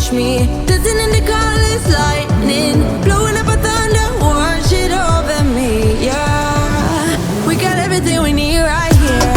watch me dancing in the colors, lightning, blowing up a thunder, wash it over me, yeah. We got everything we need right here.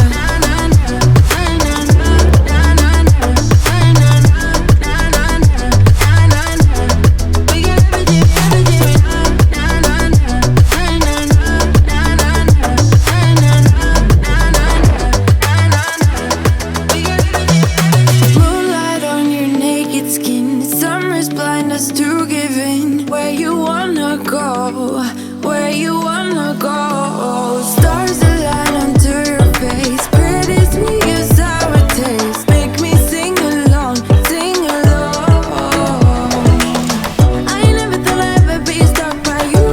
Where you wanna go, stars align onto your face, pretty sweet your sour taste, make me sing along, sing along. I never thought I'd ever be stuck by you.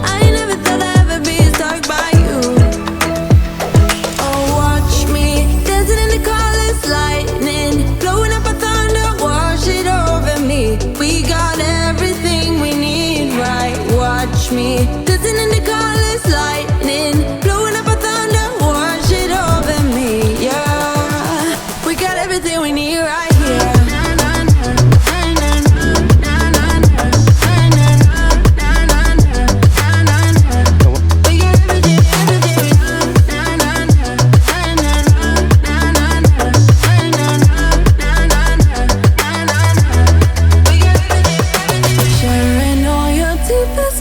I never thought I'd ever be stuck by you. Oh, watch me dancing in the colors, lightning, blowing up a thunder, wash it over me. We got everything we need, right? Watch me dancing in the colors, lightning, blowing up a thunder, wash it over me, yeah. We got everything we need right here.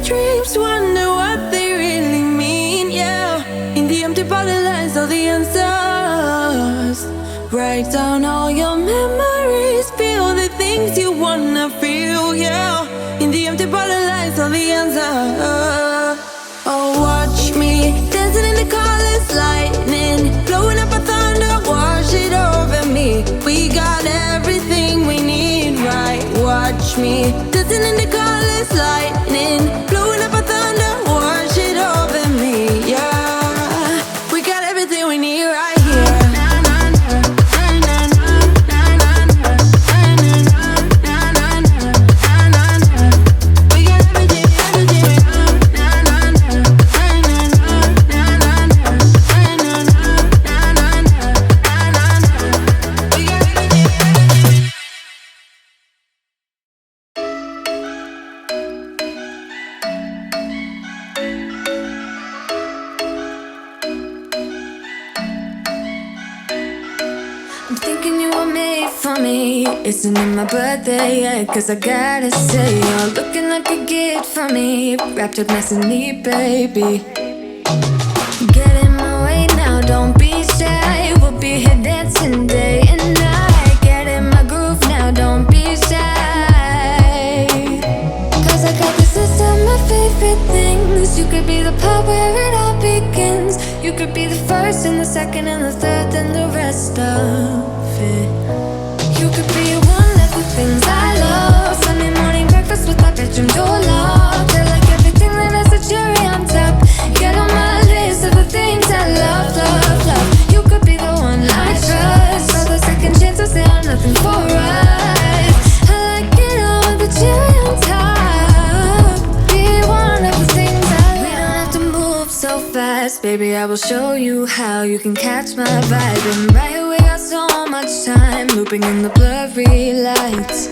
Dreams, wonder what they really mean, yeah. In the empty bottle lies all the answers. Write down all your memories, feel the things you wanna feel, yeah. In the empty bottle lies all the answers. Oh, watch me dancing in the colors, lightning, blowing up a thunder, wash it over me. We got everything we need, right? Watch me dancing in the colors, lightning, blowing up a thunder, wash it over me, yeah. We got everything we need right here. I'm thinking you were made for me. Isn't it my birthday yet? Cause I gotta say, you're looking like a gift for me, wrapped up nice and neat, baby. Get in my way now, don't be shy. We'll be here dancing day and night. Get in my groove now, don't be shy. Cause I got this list of my favorite things. You could be the part where it all begins. You could be the first and the second and the third and the rest of it. You could be one of the things I love. Sunday morning breakfast with my bedroom door locked. I like everything that has a cherry on top. Get on my list of the things I love, love, love. You could be the one I trust. For the second chances, there are nothing for us. I like it all with the cherry on top. Be one of the things I love. We don't have to move so fast, baby, I will show you how you can catch my vibe. And right here we got so much time, looping in the blurry lights.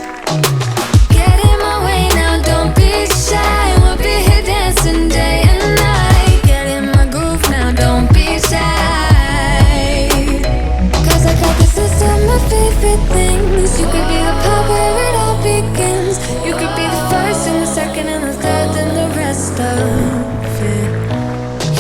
Get in my way now, don't be shy. We'll be here dancing day and night. Get in my groove now, don't be shy. Cause I got this list of my favorite things. You could be the part where it all begins. You could be the first and the second and the third and the rest of it.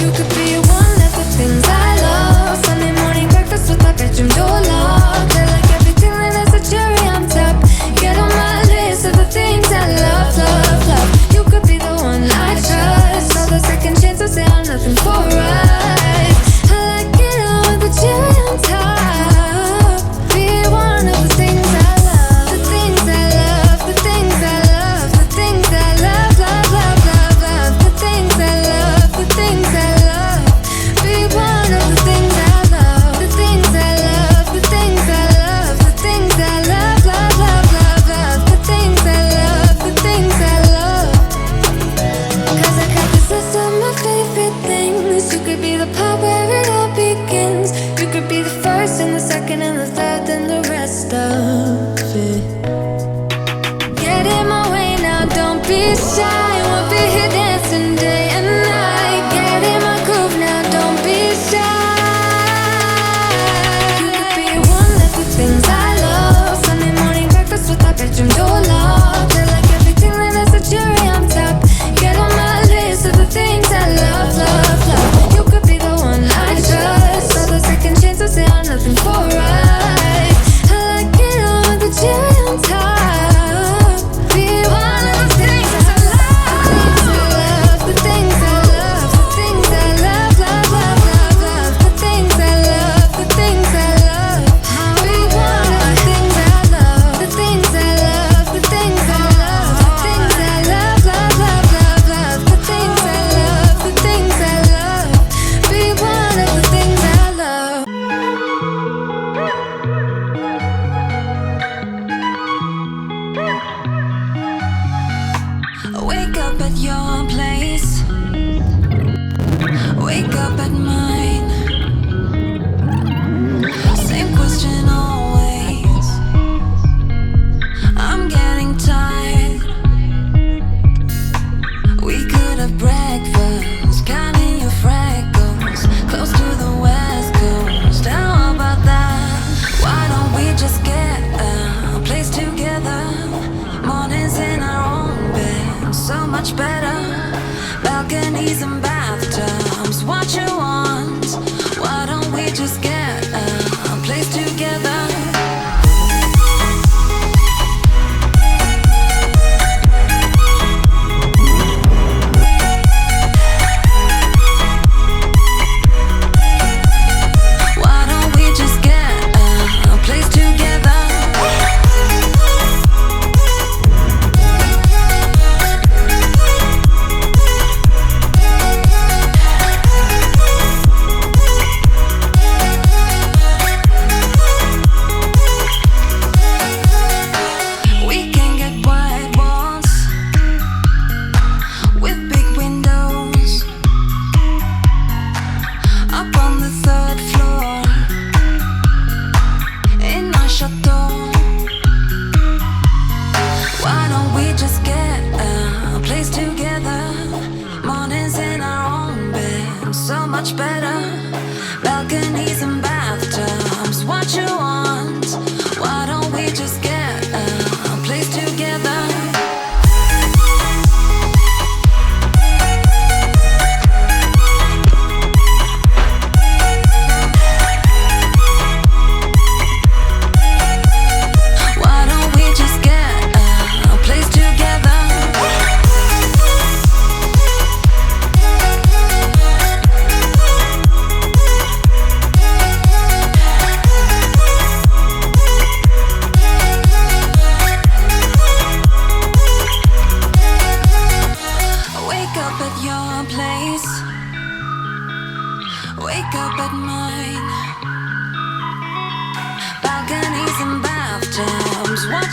You could be one of the things I love. Sunday morning breakfast with my bedroom door locked. I like everything that has a cherry on top. Get on my list of the things I love, love, love. You could be the one I trust. All the second chances, there are nothing for us. I like it all with the cherry on top. Be one of the things I love. The things I love, the things I love, the things I love, love, love, love, love. The things I love, the things I love. Be one of the things I love. The things I love, the things I love, the things I love, love, love, love, love. The things I love, the things I love. Cause I got this list of my favorite things. You could be the part where it all begins. You could be the first and the second and the third and the rest of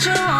your